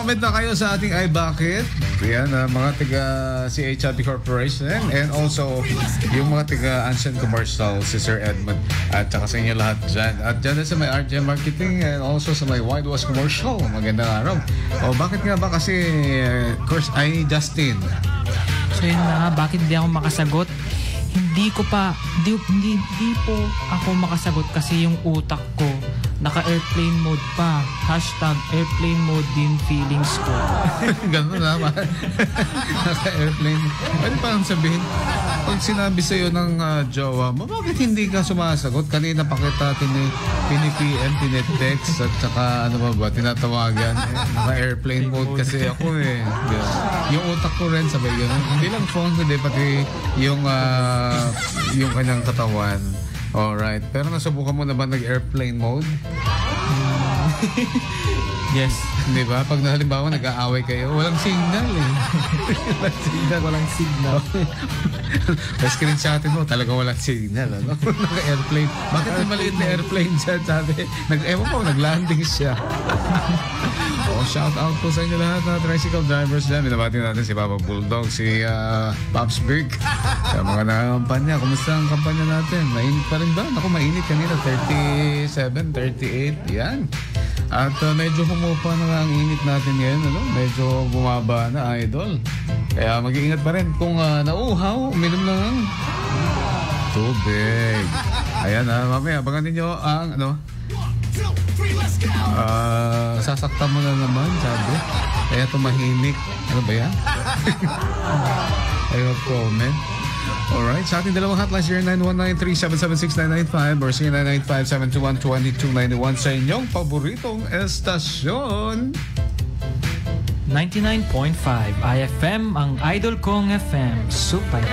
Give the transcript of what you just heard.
Comment na kayo sa ating iBucket. Yan, mga taga CHB Corporation and also yung mga taga Ancient Commercial, si Sir Edmund at saka sa inyo lahat dyan. At dyan sa may RJ Marketing and also sa may Wide Was Commercial. Magandang araw. O bakit nga ba kasi course ay Justin? So yun na, bakit di ako makasagot? Hindi po ako makasagot kasi yung utak ko naka-airplane mode pa. #airplane mode din feelings ko. Ganun naman. Naka-airplane. Pwede parang sabihin, pag sinabi sa'yo ng jowa mo, bakit hindi ka sumasagot? Kanina pa kita pini-PM, tine-text, at saka ano ba, tinatawagan. Naka-airplane mode kasi ako eh. Yung utak ko rin, sabay gano'n. Hindi lang phone, hindi pati yung kanyang katawan. Alright. Pero nasubukan mo na ba nag-airplane mode? Yes. Di ba? Pag halimbawa nag-aaway kayo, walang signal eh. Walang signal. Screenshotin mo, talagang walang signal. Ano? Naka-airplane. Bakit yung maliit na airplane dyan? Sabi, ewan ko, nag-landing siya. Shout out po sa inyo lahat na tricycle drivers dyan. Binabati natin si Papa Bulldog, si Pops Big. Sa mga nakampanya, kumusta ang kampanya natin? Mainit pa rin ba? Naku, mainit kanina. 37, 38. Yan. At medyo humupa na ang init natin ngayon. Ano? Medyo bumaba na, idol. Kaya mag-iingat pa rin. Kung nauuhaw, uminom ng tubig. Ayan, mamaya, abangan ninyo ang sasaktan mo na naman, sabi. Kaya tumahimik. Ano ba yan? Ayaw comment. Alright, sa ating dalawang hotlines 0919-377-6995 or 0995-721-2291 sa inyong paboritong estasyon. 99.5 IFM, ang idol kong FM. Supaya.